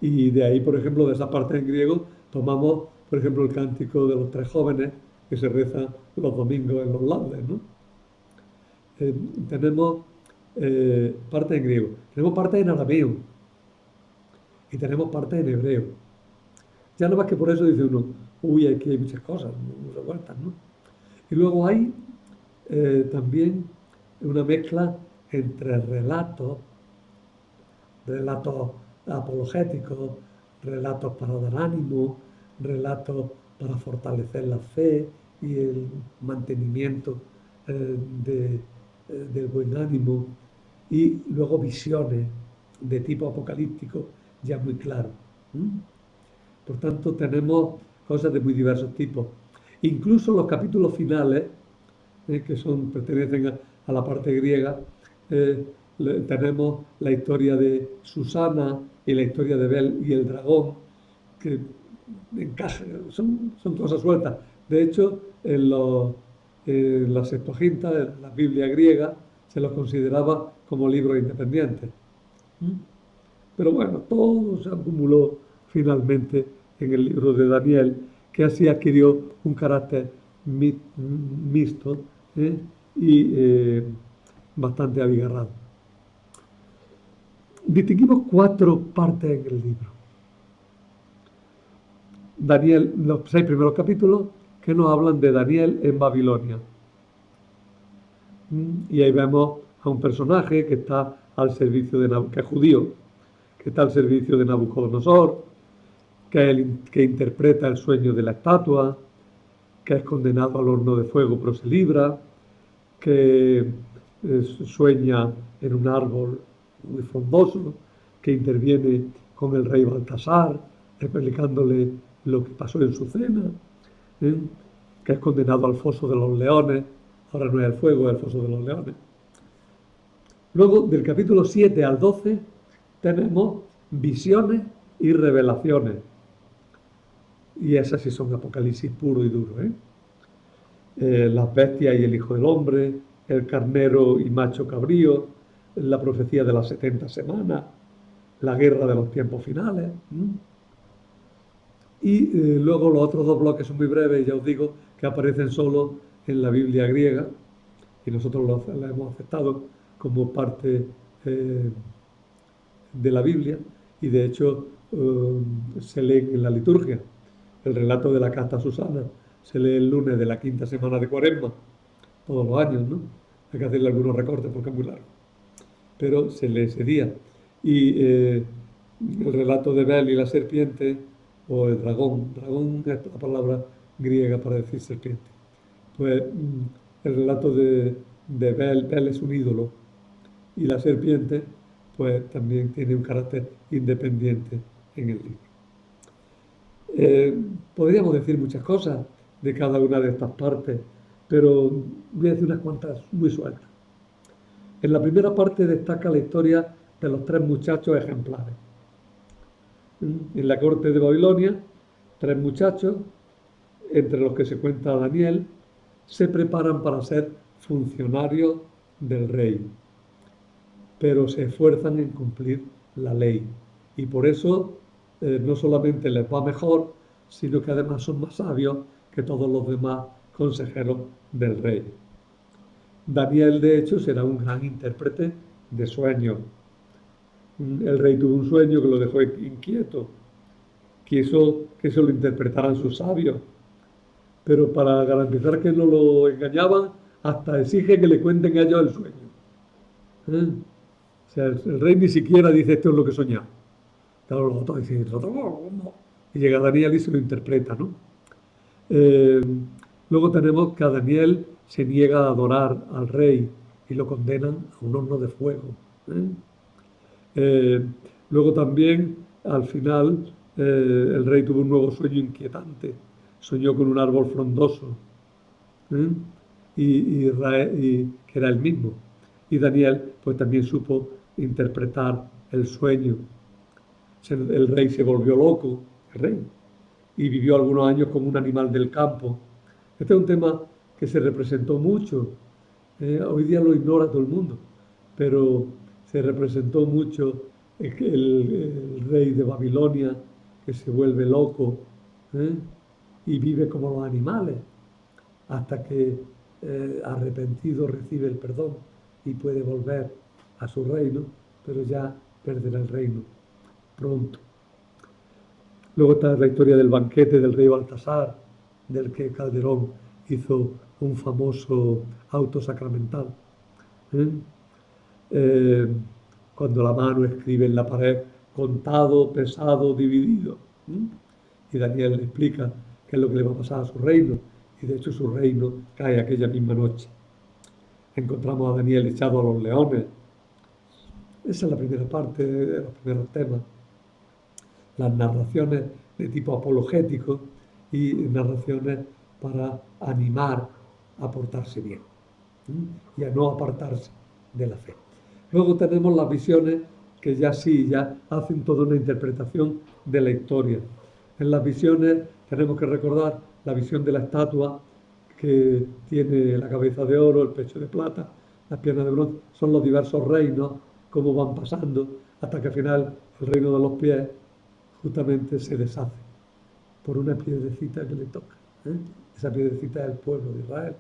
Y de ahí, por ejemplo, de esa parte en griego, tomamos, por ejemplo, el cántico de los tres jóvenes que se reza los domingos en los laudes, ¿no? Eh, Tenemos parte en griego, tenemos parte en arameo y tenemos parte en hebreo. Ya no más que por eso dice uno, uy, aquí hay muchas cosas, muchas vueltas, ¿no? Y luego hay también una mezcla entre relatos apologéticos, relatos para dar ánimo, relatos para fortalecer la fe y el mantenimiento del buen ánimo, y luego visiones de tipo apocalíptico ya muy claro. ¿Mm? Por tanto, tenemos cosas de muy diversos tipos. Incluso los capítulos finales, que pertenecen a la parte griega, eh, tenemos la historia de Susana y la historia de Bel y el dragón, que encajan, son cosas sueltas. De hecho, en la Septuaginta, en la Biblia griega, se los consideraba como libros independientes. ¿Mm? Pero bueno, todo se acumuló finalmente en el libro de Daniel, que así adquirió un carácter mixto, ¿eh? y bastante abigarrado. Distinguimos cuatro partes en el libro. Daniel, los 6 primeros capítulos que nos hablan de Daniel en Babilonia. Y ahí vemos a un personaje que está al servicio que es judío, que está al servicio de Nabucodonosor, que interpreta el sueño de la estatua, que es condenado al horno de fuego pero se libra, que sueña en un árbol muy frondoso, que interviene con el rey Baltasar, explicándole lo que pasó en su cena, ¿eh? Que es condenado al foso de los leones, ahora no es el fuego, es el foso de los leones. Luego, del capítulo 7 al 12, tenemos visiones y revelaciones. Y esas sí son apocalipsis puro y duro, ¿eh? Las bestias y el Hijo del Hombre, el carnero y macho cabrío, la profecía de las 70 semanas, la guerra de los tiempos finales. Y luego los otros dos bloques son muy breves, ya os digo, que aparecen solo en la Biblia griega, y nosotros la hemos aceptado como parte de la Biblia, y de hecho se leen en la liturgia. El relato de la casta Susana se lee el lunes de la quinta semana de Cuaresma, todos los años, ¿no? Hay que hacerle algunos recortes porque es muy largo, pero se lee ese día. Y el relato de Bel y la serpiente, o el dragón, dragón es la palabra griega para decir serpiente. Pues el relato de Bel, Bel es un ídolo, y la serpiente, pues también tiene un carácter independiente en el libro. Podríamos decir muchas cosas de cada una de estas partes, pero voy a decir unas cuantas muy sueltas. En la primera parte destaca la historia de los tres muchachos ejemplares. En la corte de Babilonia, tres muchachos, entre los que se cuenta Daniel, se preparan para ser funcionarios del rey, pero se esfuerzan en cumplir la ley. Y por eso no solamente les va mejor, sino que además son más sabios que todos los demás consejeros del rey. Daniel, de hecho, será un gran intérprete de sueños. El rey tuvo un sueño que lo dejó inquieto, quiso que se lo interpretaran sus sabios, pero para garantizar que no lo engañaban, hasta exige que le cuenten a ellos el sueño. O sea, el rey ni siquiera dice esto es lo que soñaba. Claro, los otros dicen, ¿cómo? Y llega Daniel y se lo interpreta, ¿no? Luego tenemos que a Daniel se niega a adorar al rey y lo condenan a un horno de fuego. Luego también, al final, el rey tuvo un nuevo sueño inquietante. Soñó con un árbol frondoso y que era el mismo. Y Daniel pues también supo interpretar el sueño. El rey se volvió loco, el rey, y vivió algunos años como un animal del campo. Este es un tema que se representó mucho. Hoy día lo ignora todo el mundo, pero se representó mucho el rey de Babilonia que se vuelve loco y vive como los animales hasta que arrepentido recibe el perdón y puede volver a su reino, pero ya perderá el reino pronto. Luego está la historia del banquete del rey Baltasar, del que Calderón hizo un famoso auto sacramental. Cuando la mano escribe en la pared contado, pesado, dividido. Y Daniel le explica qué es lo que le va a pasar a su reino. Y de hecho su reino cae aquella misma noche. Encontramos a Daniel echado a los leones. Esa es la primera parte de los primeros temas. Las narraciones de tipo apologético y narraciones para animar a portarse bien y a no apartarse de la fe. Luego tenemos las visiones que ya hacen toda una interpretación de la historia. En las visiones tenemos que recordar la visión de la estatua que tiene la cabeza de oro, el pecho de plata, las piernas de bronce. Son los diversos reinos, cómo van pasando, hasta que al final el reino de los pies justamente se deshace por una piedrecita que le toca. Esa piedrecita es el pueblo de Israel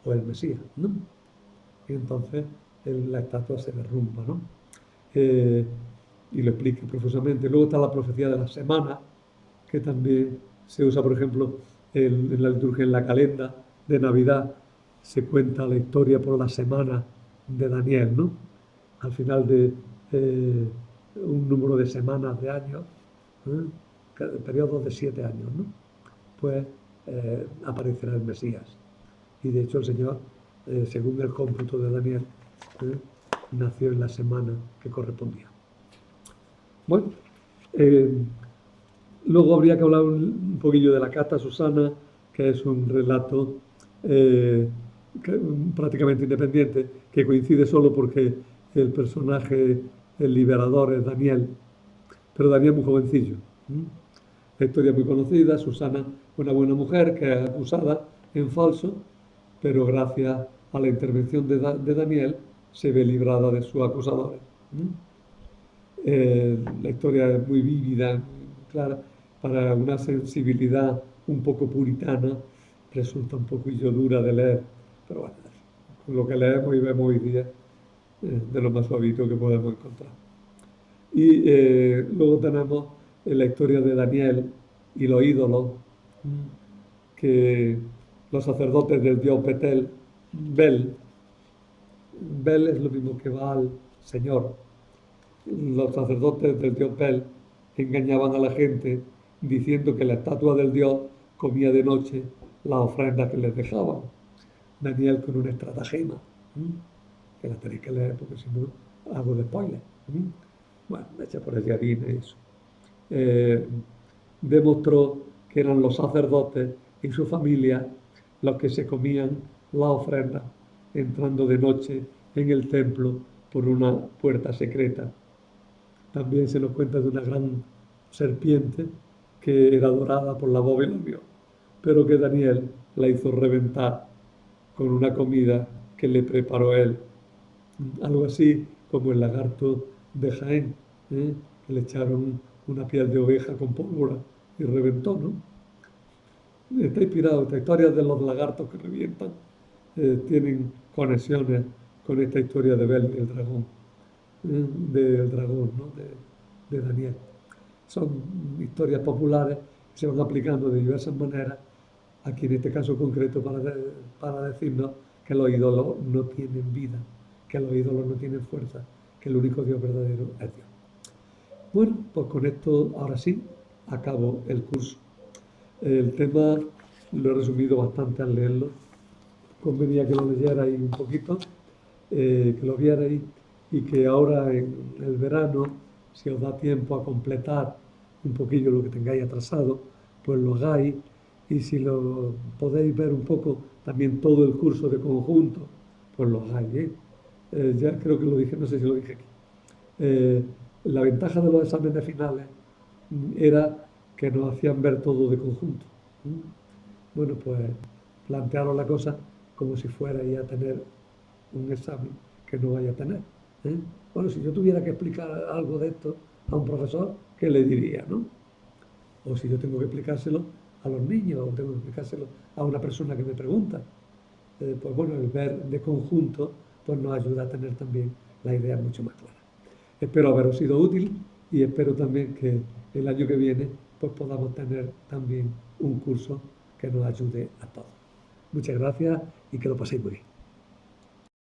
o el Mesías, ¿no? Y entonces la estatua se derrumba, ¿no? Y lo explica profusamente. Luego está la profecía de la semana, que también se usa, por ejemplo, en la liturgia, en la calenda de Navidad, se cuenta la historia por la semana de Daniel, ¿no? Al final de un número de semanas, de años, periodos de 7 años, ¿no? Pues aparecerá el Mesías. Y de hecho el Señor, según el cómputo de Daniel, nació en la semana que correspondía. Bueno, luego habría que hablar un poquillo de la Cata Susana, que es un relato prácticamente independiente, que coincide solo porque el personaje, el liberador, es Daniel, pero Daniel muy jovencillo. La historia es muy conocida. Susana, una buena mujer que es acusada en falso, pero gracias a la intervención de Daniel se ve librada de sus acusadores. La historia es muy vívida, muy clara. Para una sensibilidad un poco puritana resulta un poquillo dura de leer, pero bueno, lo que leemos y vemos hoy día de lo más suavito que podemos encontrar. Y luego tenemos la historia de Daniel y los ídolos, que los sacerdotes del dios Bel es lo mismo que Baal, Señor. Los sacerdotes del dios Bel engañaban a la gente diciendo que la estatua del dios comía de noche las ofrendas que les dejaban. Daniel con una estratagema, que la tenéis que leer porque si no hago de spoiler. Bueno, me echa por allí harina y eso. Demostró que eran los sacerdotes y su familia los que se comían la ofrenda entrando de noche en el templo por una puerta secreta. También se nos cuenta de una gran serpiente que era adorada por la Babilonia, pero que Daniel la hizo reventar con una comida que le preparó él. Algo así como el lagarto de Jaén, que le echaron una piel de oveja con pólvora y reventó, ¿no? Está inspirado, estas historias de los lagartos que revientan tienen conexiones con esta historia de Bel y el dragón, del dragón, ¿no? de Daniel. Son historias populares que se van aplicando de diversas maneras, aquí en este caso concreto para decirnos que los ídolos no tienen vida, que los ídolos no tienen fuerza, que el único Dios verdadero es Dios. Bueno, pues con esto ahora sí acabo el curso. El tema lo he resumido bastante al leerlo. Convenía que lo leyerais un poquito, que lo vierais y que ahora en el verano, si os da tiempo a completar un poquillo lo que tengáis atrasado, pues lo hagáis. Y si lo podéis ver un poco también todo el curso de conjunto, pues lo hagáis. Ya creo que lo dije, no sé si lo dije aquí. La ventaja de los exámenes finales era que nos hacían ver todo de conjunto. Bueno, pues plantearos la cosa como si fuerais a tener un examen que no vaya a tener. Bueno, si yo tuviera que explicar algo de esto a un profesor, ¿qué le diría, no? O si yo tengo que explicárselo a los niños, o tengo que explicárselo a una persona que me pregunta. Pues bueno, el ver de conjunto pues nos ayuda a tener también la idea mucho más clara. Espero haberos sido útil y espero también que el año que viene pues podamos tener también un curso que nos ayude a todos. Muchas gracias y que lo paséis muy bien.